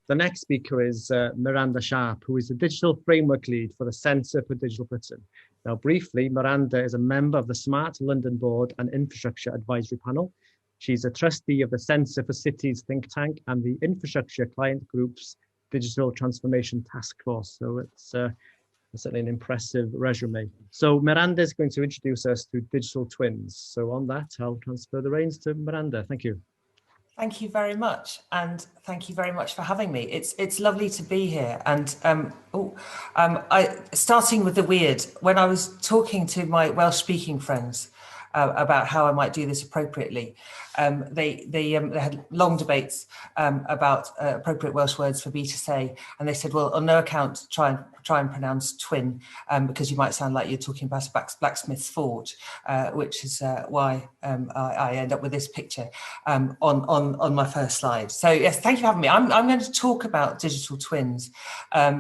The next speaker is Miranda Sharp, who is the Digital Framework Lead for the Centre for Digital Britain. Now, briefly, Miranda is a member of the Smart London Board and Infrastructure Advisory Panel. She's a trustee of the Centre for Cities think tank and the Infrastructure Client Group's Digital Transformation Task Force. So it's certainly an impressive resume. So Miranda is going to introduce us to digital twins. So on that, I'll transfer the reins to Miranda. Thank you. Thank you very much, and thank you very much for having me. It's lovely to be here. And starting with the weird, when I was talking to my Welsh-speaking friends about how I might do this appropriately, they had long debates about appropriate Welsh words for me to say, and they said, well, on no account try and pronounce twin, because you might sound like you're talking about a blacksmith's forge, which is why I end up with this picture on my first slide. So yes, thank you for having me. I'm going to talk about digital twins,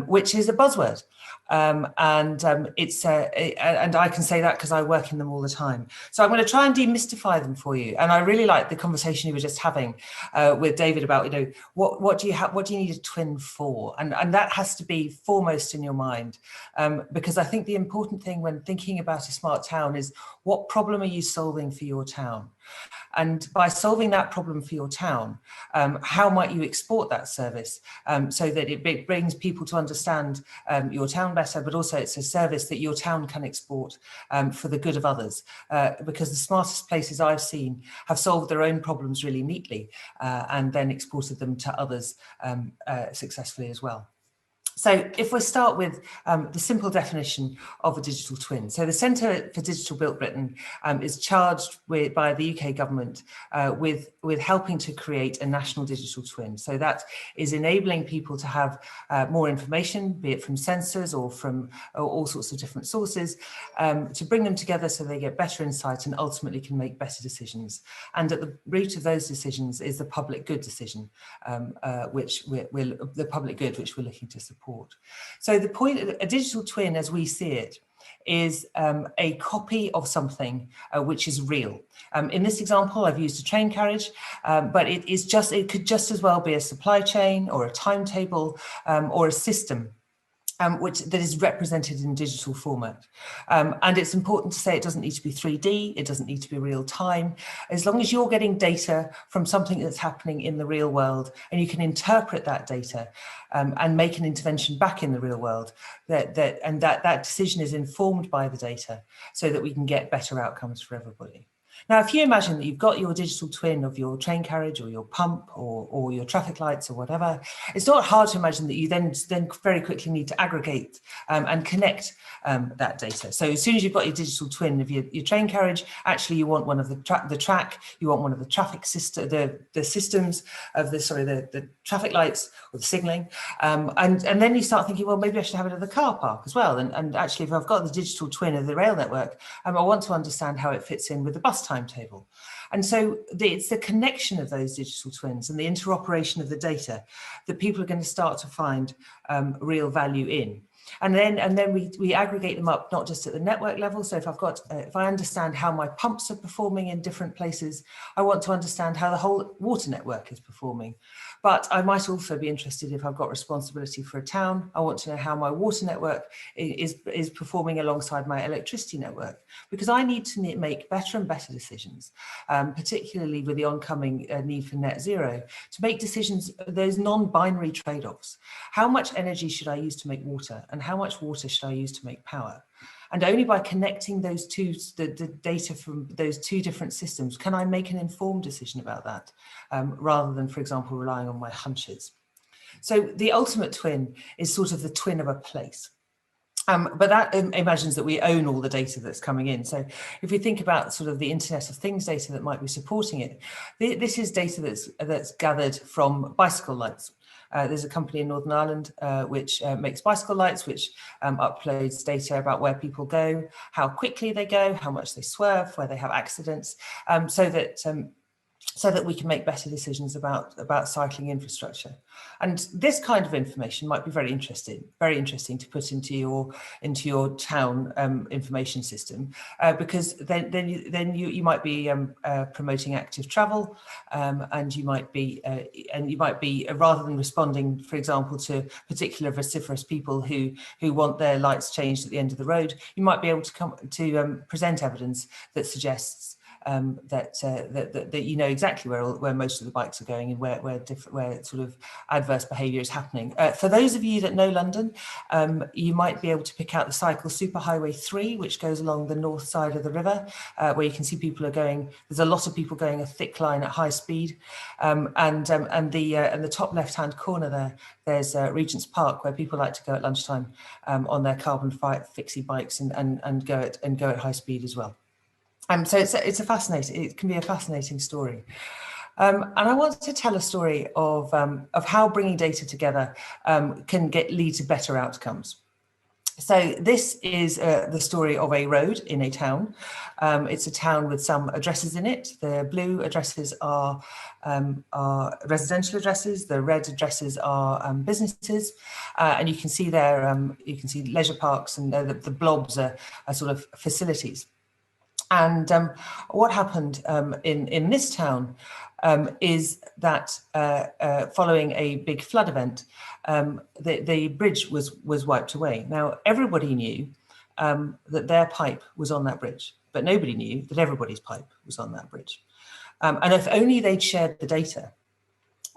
which is a buzzword. And I can say that because I work in them all the time. So I'm going to try and demystify them for you. And I really like the conversation you were just having with David about, what do you need a twin for? And that has to be foremost in your mind, because I think the important thing when thinking about a smart town is, what problem are you solving for your town? And by solving that problem for your town, how might you export that service so that it brings people to understand your town better, but also it's a service that your town can export for the good of others. Because the smartest places I've seen have solved their own problems really neatly and then exported them to others successfully as well. So if we start with the simple definition of a digital twin. So the Centre for Digital Built Britain is charged by the UK government with helping to create a national digital twin. So that is enabling people to have more information, be it from sensors or from all sorts of different sources, to bring them together so they get better insight and ultimately can make better decisions. And at the root of those decisions is the public good decision, which we're looking to support. So the point of a digital twin, as we see it, is a copy of something which is real. In this example, I've used a train carriage, but it could just as well be a supply chain or a timetable or a system. That is represented in digital format. And it's important to say it doesn't need to be 3D, it doesn't need to be real time. As long as you're getting data from something that's happening in the real world and you can interpret that data and make an intervention back in the real world, that decision is informed by the data so that we can get better outcomes for everybody. Now, if you imagine that you've got your digital twin of your train carriage or your pump or your traffic lights or whatever, it's not hard to imagine that you then very quickly need to aggregate and connect that data. So as soon as you've got your digital twin of your train carriage, actually you want one of the track, you want one of the traffic system, the systems of the traffic lights or the signalling, and then you start thinking, well, maybe I should have it at the car park as well. And actually, if I've got the digital twin of the rail network, I want to understand how it fits in with the bus timetable. And so it's the connection of those digital twins and the interoperation of the data that people are going to start to find real value in. And then we aggregate them up, not just at the network level. So if I understand how my pumps are performing in different places, I want to understand how the whole water network is performing. But I might also be interested, if I've got responsibility for a town, I want to know how my water network is performing alongside my electricity network, because I need to make better and better decisions, particularly with the oncoming need for net zero, to make decisions, those non-binary trade-offs. How much energy should I use to make water, and how much water should I use to make power? And only by connecting those the data from those two different systems can I make an informed decision about that, rather than, for example, relying on my hunches. So the ultimate twin is sort of the twin of a place. But that imagines that we own all the data that's coming in. So if we think about sort of the Internet of Things data that might be supporting it, this is data that's gathered from bicycle lights. There's a company in Northern Ireland which makes bicycle lights, which uploads data about where people go, how quickly they go, how much they swerve, where they have accidents, so that so that we can make better decisions about cycling infrastructure. And this kind of information might be very interesting to put into your town information system, because then you might be promoting active travel, and you might be rather than responding, for example, to particular vociferous people who want their lights changed at the end of the road, you might be able to present evidence that suggests that you know exactly where most of the bikes are going and where sort of adverse behaviour is happening. For those of you that know London, you might be able to pick out the cycle superhighway 3, which goes along the north side of the river, where you can see people are going. There's a lot of people going a thick line at high speed, and the top left-hand corner there's Regent's Park, where people like to go at lunchtime on their carbon fixie bikes and go at high speed as well. So it can be a fascinating story. And I want to tell a story of how bringing data together can lead to better outcomes. So this is the story of a road in a town. It's a town with some addresses in it. The blue addresses are residential addresses. The red addresses are businesses. And you can see there, you can see leisure parks, and the blobs are sort of facilities. And what happened in this town is that following a big flood event, the bridge was wiped away. Now, everybody knew that their pipe was on that bridge, but nobody knew that everybody's pipe was on that bridge. And if only they'd shared the data,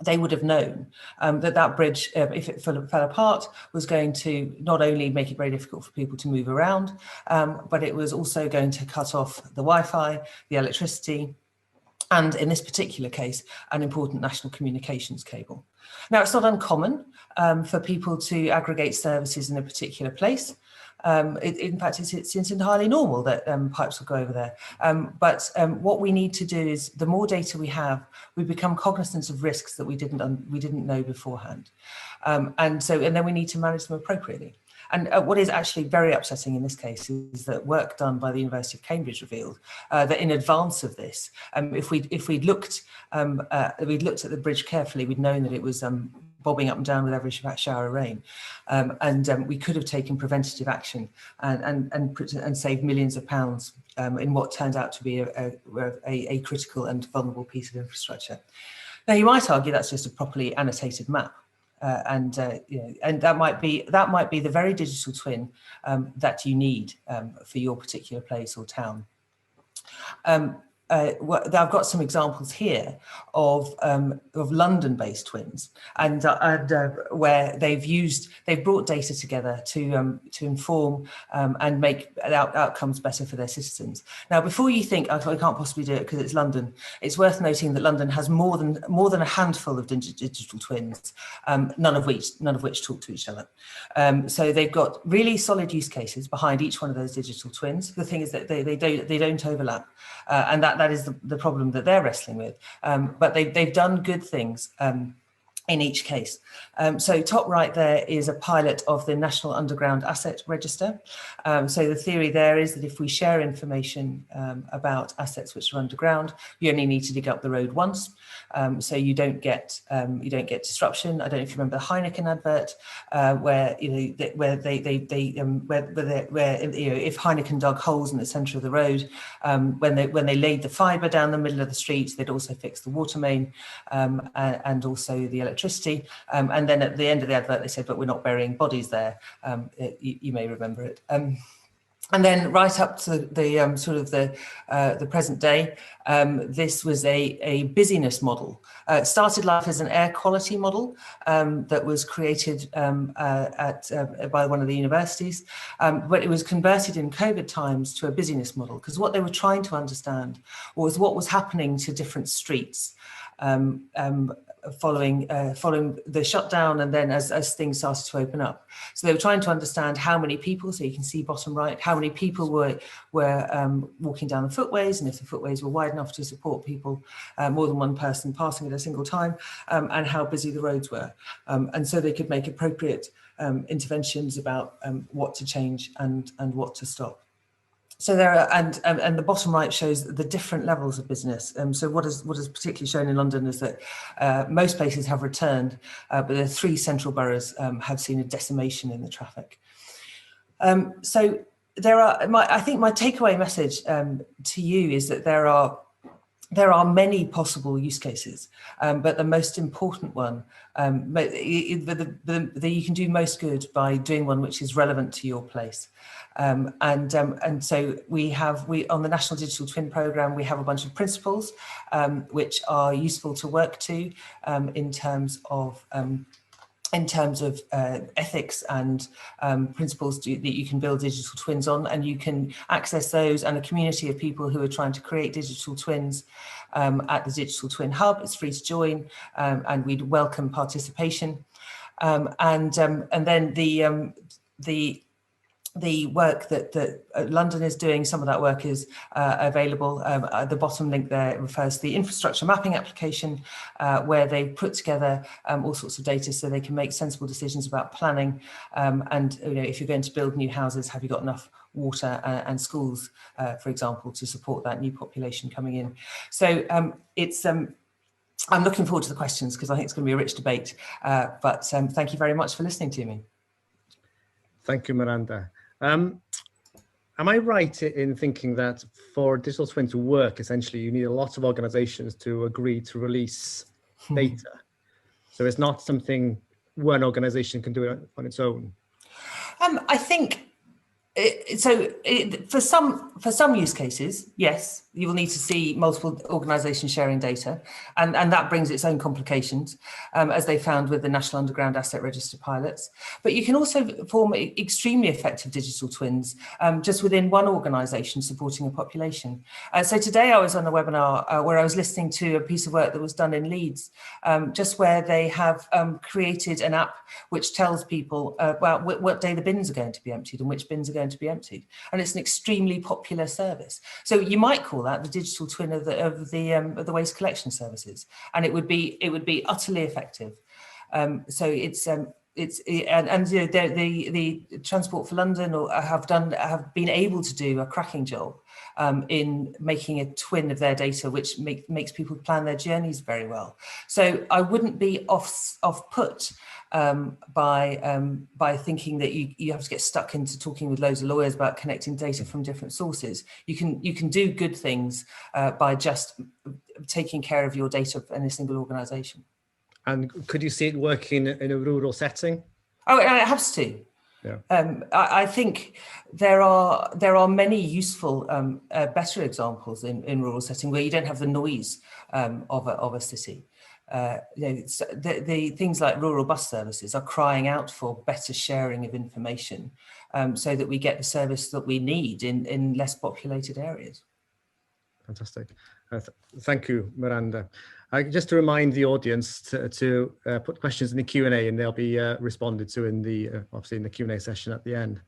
they would have known that bridge, if it fell apart, was going to not only make it very difficult for people to move around, but it was also going to cut off the Wi-Fi, the electricity, and in this particular case, an important national communications cable. Now, it's not uncommon for people to aggregate services in a particular place. In fact, it's entirely normal that pipes will go over there. But what we need to do is, the more data we have, we become cognizant of risks that we didn't know beforehand, and then we need to manage them appropriately. And what is actually very upsetting in this case is that work done by the University of Cambridge revealed that in advance of this, if we'd looked at the bridge carefully, we'd known that it was bobbing up and down with every shower of rain, and we could have taken preventative action and saved millions of pounds in what turned out to be a critical and vulnerable piece of infrastructure. Now, you might argue that's just a properly annotated map. And that might be the very digital twin that you need for your particular place or town. I've got some examples here of London-based twins, and where they've brought data together to inform and make outcomes better for their citizens. Now, before you think, oh, I can't possibly do it because it's London, it's worth noting that London has more than a handful of digital twins, none of which talk to each other. So they've got really solid use cases behind each one of those digital twins. The thing is that they don't overlap, and that is the problem that they're wrestling with. But they've done good things in each case. So top right there is a pilot of the National Underground Asset Register. So the theory there is that if we share information about assets which are underground, you only need to dig up the road once, so you don't get disruption. I don't know if you remember the Heineken advert, where if Heineken dug holes in the centre of the road, when they laid the fibre down the middle of the street, they'd also fix the water main and also the electricity. And then at the end of the advert, they said, but we're not burying bodies there. You may remember it. And then right up to the present day, this was a busyness model. It started life as an air quality model that was created by one of the universities, but it was converted in COVID times to a busyness model, because what they were trying to understand was what was happening to different streets following the shutdown, and then as things started to open up. So they were trying to understand how many people, so you can see bottom right, how many people were walking down the footways, and if the footways were wide enough to support people, more than one person passing at a single time, and how busy the roads were. And so they could make appropriate interventions about what to change and what to stop. So there are, and the bottom right shows the different levels of business. So what is particularly shown in London is that most places have returned, but the 3 central boroughs have seen a decimation in the traffic. So there are, I think my takeaway message to you is that there are many possible use cases, but the most important one, you can do most good by doing one which is relevant to your place. And so we on the National Digital Twin Programme, we have a bunch of principles which are useful to work to in terms of ethics and principles that you can build digital twins on, and you can access those and a community of people who are trying to create digital twins at the Digital Twin Hub. It's free to join, and we'd welcome participation. And then the work that London is doing, some of that work is available. The bottom link there refers to the infrastructure mapping application, where they put together all sorts of data so they can make sensible decisions about planning. And if you're going to build new houses, have you got enough water and schools, for example, to support that new population coming in? So I'm looking forward to the questions because I think it's going to be a rich debate. But thank you very much for listening to me. Thank you, Miranda. Am I right in thinking that for digital twin to work, essentially, you need a lot of organizations to agree to release data? So it's not something one organization can do on its own? I think for some use cases, yes, you will need to see multiple organisations sharing data, and that brings its own complications, as they found with the National Underground Asset Register pilots. But you can also form extremely effective digital twins just within one organisation supporting a population. So today I was on a webinar where I was listening to a piece of work that was done in Leeds, just where they have created an app which tells people about what day the bins are going to be emptied and which bins are going to be emptied, and it's an extremely popular service. So you might call that the digital twin of the waste collection services, and it would be utterly effective. So the Transport for London have been able to do a cracking job in making a twin of their data, which makes people plan their journeys very well. So I wouldn't be off put by thinking that you have to get stuck into talking with loads of lawyers about connecting data from different sources. You can do good things by just taking care of your data in a single organisation. And could you see it working in a rural setting? Oh, it has to. Yeah. I think there are many useful, better examples in rural setting where you don't have the noise of a city. The things like rural bus services are crying out for better sharing of information, so that we get the service that we need in less populated areas. Fantastic. Thank you, Miranda. Just to remind the audience to put questions in the Q&A, and they'll be responded to in the obviously in the Q&A session at the end.